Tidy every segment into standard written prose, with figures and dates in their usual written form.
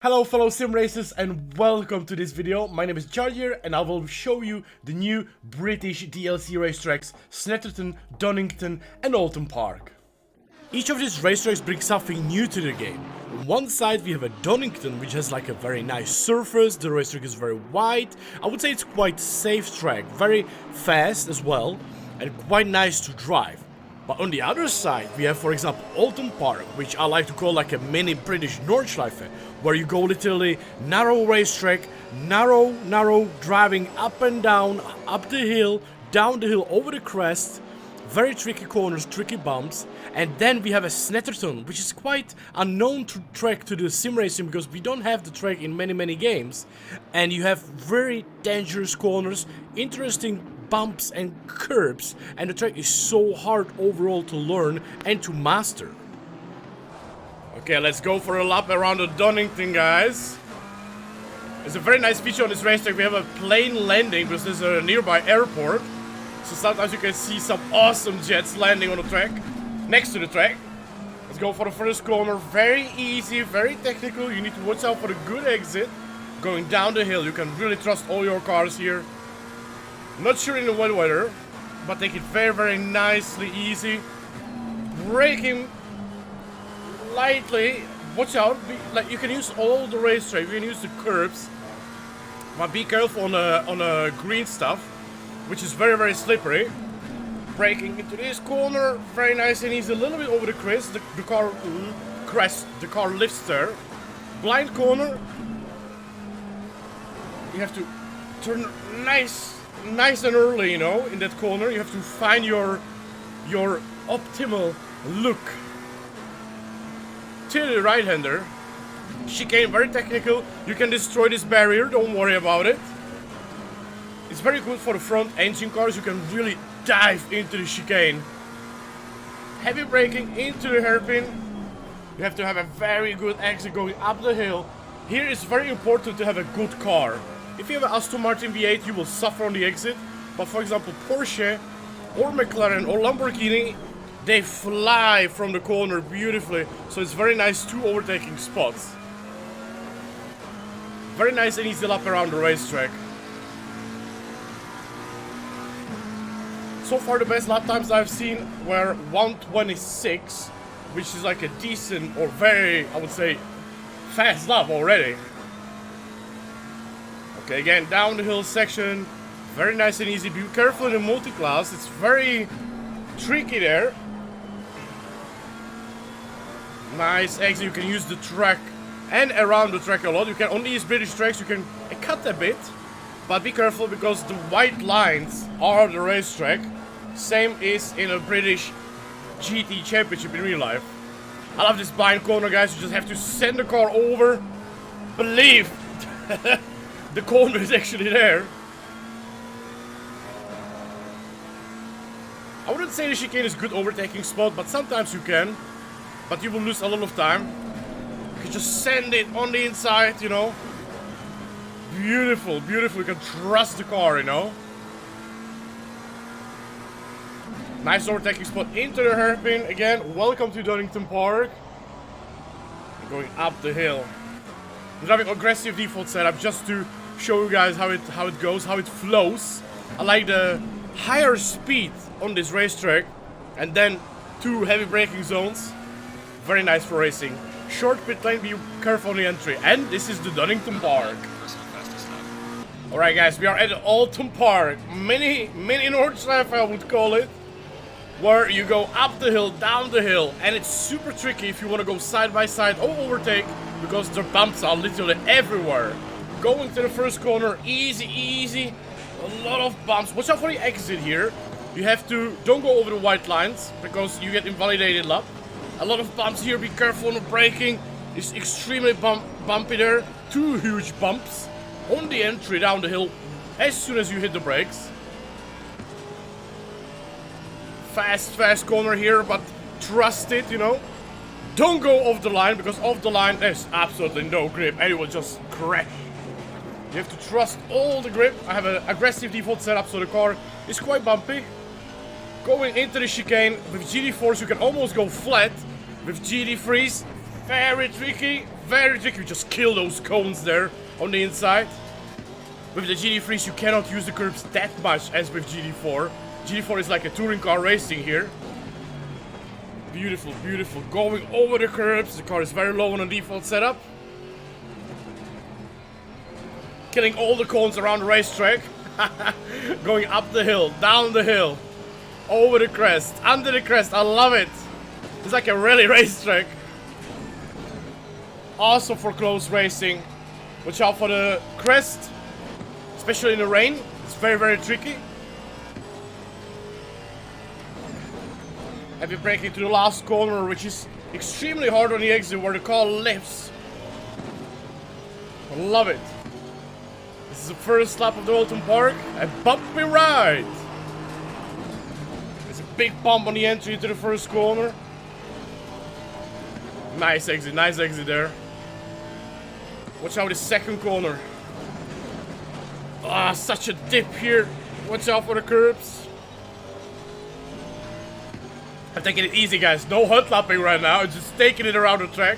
Hello fellow sim racers and welcome to this video. My name is Jardier and I will show you the new British DLC racetracks Snetterton, Donington and Oulton Park. Each of these racetracks brings something new to the game. On one side we have a Donington, which has like a very nice surface, the racetrack is very wide. I would say it's quite safe track, very fast as well and quite nice to drive. But on the other side, we have, for example, Oulton Park, which I like to call like a mini British Nordschleife, where you go literally narrow racetrack, narrow driving up and down, up the hill, down the hill, over the crest, very tricky corners, tricky bumps. And then we have a Snetterton, which is quite unknown track to the sim racing because we don't have the track in many games. And you have very dangerous corners, interesting bumps and curbs, and the track is so hard overall to learn and to master. Okay, let's go for a lap around the Donington, guys. It's a very nice feature on this racetrack. We have a plane landing because there's a nearby airport, so sometimes you can see some awesome jets landing on the track, next to the track. Let's go for the first corner. Very easy, very technical. You need to watch out for the good exit. Going down the hill, you can really trust all your cars here. Not sure in the wet weather, but take it very nicely, easy. Braking lightly. Watch out, like you can use all the racetrack. You can use the curbs, but be careful on the green stuff, which is very slippery. Braking into this corner, very nice and easy. A little bit over the crest. The car lifts there. Blind corner. You have to turn nice and early, you know, in that corner. You have to find your optimal look. To the right-hander. Chicane, very technical. You can destroy this barrier, don't worry about it. It's very good for the front engine cars. You can really dive into the chicane. Heavy braking into the hairpin. You have to have a very good exit going up the hill. Here it's very important to have a good car. If you have an Aston Martin V8, you will suffer on the exit. But for example, Porsche or McLaren or Lamborghini, they fly from the corner beautifully. So it's very nice, two overtaking spots. Very nice and easy lap around the racetrack. So far the best lap times I've seen were 1:26, which is like a decent or very, I would say, fast lap already. Okay, again, down the hill section, very nice and easy. Be careful in the multi-class, it's very tricky there. Nice exit, you can use the track and around the track a lot. You can, on these British tracks, you can cut a bit, but be careful because the white lines are the racetrack. Same is in a British GT Championship in real life. I love this blind corner, guys. You just have to send the car over. Believe the corner is actually there. I wouldn't say the chicane is a good overtaking spot, but sometimes you can. But you will lose a lot of time. You can just send it on the inside, you know. Beautiful. You can trust the car, you know. Nice overtaking spot into the hairpin. Again, welcome to Donington Park. Going up the hill. I'm driving aggressive default setup just to show you guys how it goes, how it flows. I like the higher speed on this racetrack, and then two heavy braking zones. Very nice for racing. Short pit lane, be careful on the entry. And this is the Donington Park. Alright guys, we are at Oulton Park. Mini Nordschleife, I would call it. Where you go up the hill, down the hill, and it's super tricky if you want to go side by side or overtake, because the bumps are literally everywhere. Going to the first corner, easy. A lot of bumps. Watch out for the exit here. You have to, don't go over the white lines, because you get invalidated lap. A lot of bumps here, be careful on the braking. It's extremely bumpy there. Two huge bumps on the entry down the hill as soon as you hit the brakes. Fast corner here, but trust it, you know. Don't go off the line, because off the line there's absolutely no grip and it will just crash. You have to trust all the grip. I have an aggressive default setup, so the car is quite bumpy. Going into the chicane with GD4s, you can almost go flat. With GD3s, Very tricky, very tricky. Just kill those cones there on the inside. With the GT3s, you cannot use the curbs that much as with GT4. GT4 is like a touring car racing here. Beautiful, beautiful. Going over the curbs. The car is very low on the default setup. Killing all the cones around the racetrack. Going up the hill, down the hill, over the crest, under the crest. I love it. It's like a rally racetrack. Also for close racing. Watch out for the crest, especially in the rain. It's very, very tricky. Heavy braking to the last corner, which is extremely hard on the exit where the car lifts. I love it. This is the first lap of the Oulton Park. A bumpy ride. There's a big bump on the entry into the first corner. Nice exit there. Watch out the second corner. Ah, such a dip here. Watch out for the curbs. I'm taking it easy, guys. No hot lapping right now. I'm just taking it around the track.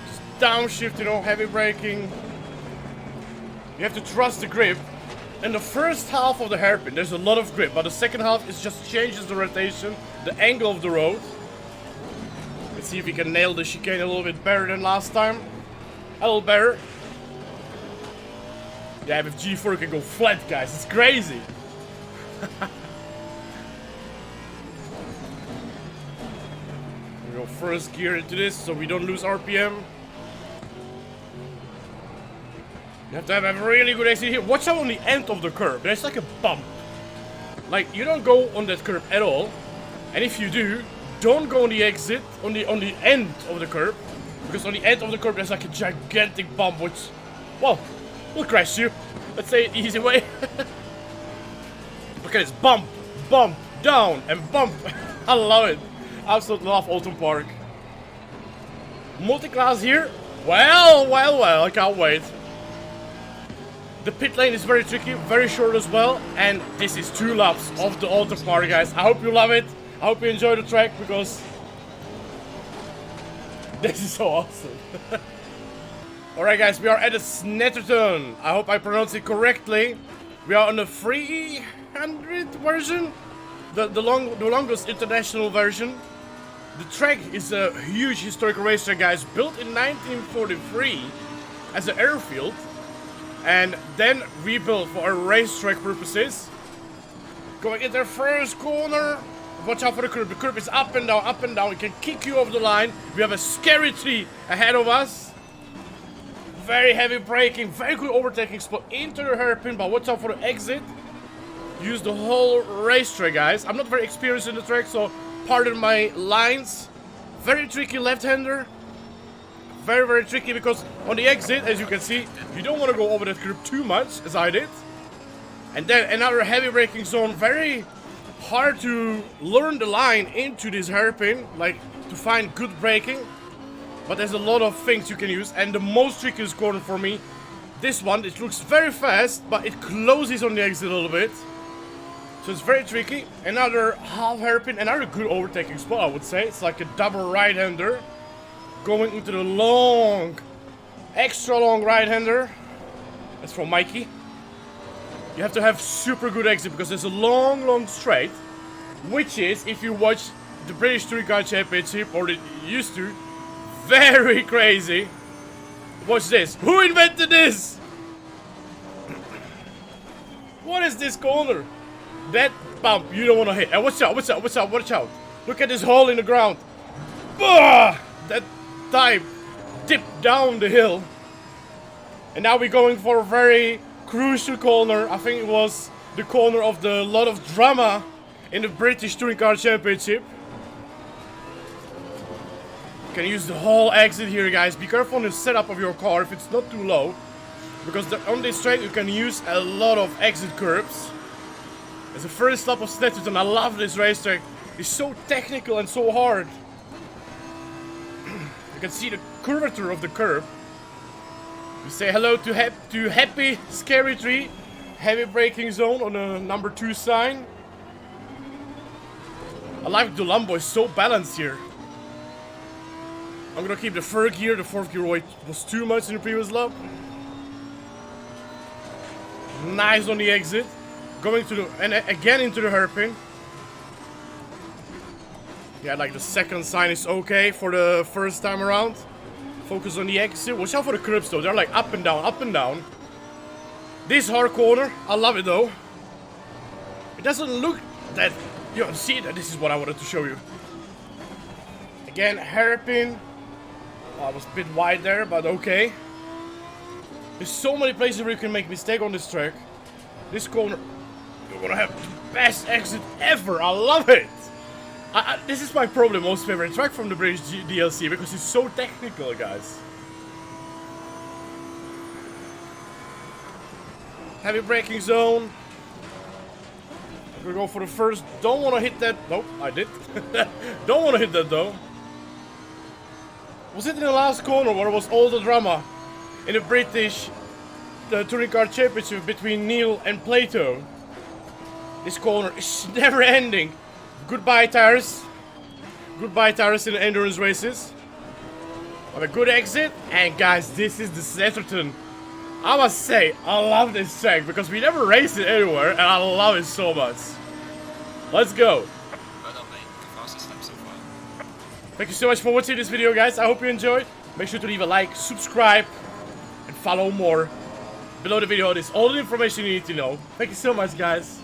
Just downshift, you know, heavy braking. You have to trust the grip. In the first half of the hairpin, there's a lot of grip, but the second half, it just changes the rotation, the angle of the road. Let's see if we can nail the chicane a little bit better than last time. A little better. Yeah, with G4 you can go flat, guys. It's crazy. We go first gear into this so we don't lose RPM. You have to have a really good exit here. Watch out on the end of the curb. There's like a bump. Like, you don't go on that curb at all. And if you do, don't go on the exit, on the end of the curb. Because on the end of the curb there's like a gigantic bump which, well, will crash you. Let's say it easy way. Look at this. Bump, bump, down, and bump. I love it. Absolutely love Oulton Park. Multi-class here. Well, well, well. I can't wait. The pit lane is very tricky, very short as well. And this is 2 laps of the Oulton Park, guys. I hope you love it. I hope you enjoy the track because this is so awesome. Alright guys, we are at the Snetterton. I hope I pronounced it correctly. We are on the 300 version. The longest international version. The track is a huge historical racetrack, guys. Built in 1943 as an airfield. And then rebuilt for racetrack purposes. Going in their first corner. Watch out for the curb. The curb is up and down, up and down. It can kick you over the line. We have a scary tree ahead of us. Very heavy braking, very good overtaking spot into the hairpin, but watch out for the exit. Use the whole racetrack, guys. I'm not very experienced in the track, so pardon my lines. Very tricky left-hander. Very, very tricky because on the exit, as you can see, you don't want to go over that curb too much, as I did. And then another heavy braking zone. Very hard to learn the line into this hairpin, like to find good braking. But there's a lot of things you can use, and the most trickiest corner for me, this one, it looks very fast, but it closes on the exit a little bit. So it's very tricky. Another half hairpin, another good overtaking spot, I would say. It's like a double right-hander. Going into the long, extra long right-hander. That's from Mikey. You have to have super good exit, because there's a long, long straight. Which is, if you watch the British Touring Car Championship, or it used to, very crazy. Watch this. Who invented this? What is this corner? That bump you don't want to hit. And watch out, watch out, watch out, watch out. Look at this hole in the ground. Bah! That time dipped down the hill. And now we're going for a very crucial corner. I think it was the corner of the lot of drama in the British Touring Car Championship. You can use the whole exit here, guys. Be careful on the setup of your car if it's not too low, because on this track you can use a lot of exit curbs. It's the first lap of Snetterton. I love this racetrack. It's so technical and so hard. You can see the curvature of the curb. We say hello to Happy Scary Tree. Heavy braking zone on the number 2 sign. I like the Lambo is so balanced here. I'm gonna keep the third gear. The fourth gear was too much in the previous lap. Nice on the exit. Going to the, and again into the hairpin. Yeah, like the second sign is okay for the first time around. Focus on the exit. Watch out for the curbs though. They're like up and down, up and down. This hard corner, I love it though. It doesn't look that, you know, see that this is what I wanted to show you. Again, hairpin. Oh, I was a bit wide there, but okay. There's so many places where you can make mistake on this track. This corner, you're gonna have the best exit ever. I love it. This is my probably most favorite track from the British DLC because it's so technical, guys. Heavy braking zone. I'm gonna go for the first. Don't want to hit that. Nope, I did. Don't want to hit that though. Was it in the last corner where it was all the drama in the British Touring Car Championship between Neil and Plato? This corner is never ending. Goodbye tires. Goodbye tires in the endurance races. Have a good exit. And guys, this is the Snetterton. I must say, I love this track because we never raced it anywhere and I love it so much. Let's go. Thank you so much for watching this video, guys. I hope you enjoyed. Make sure to leave a like, subscribe, and follow more. Below the video is all the information you need to know. Thank you so much, guys.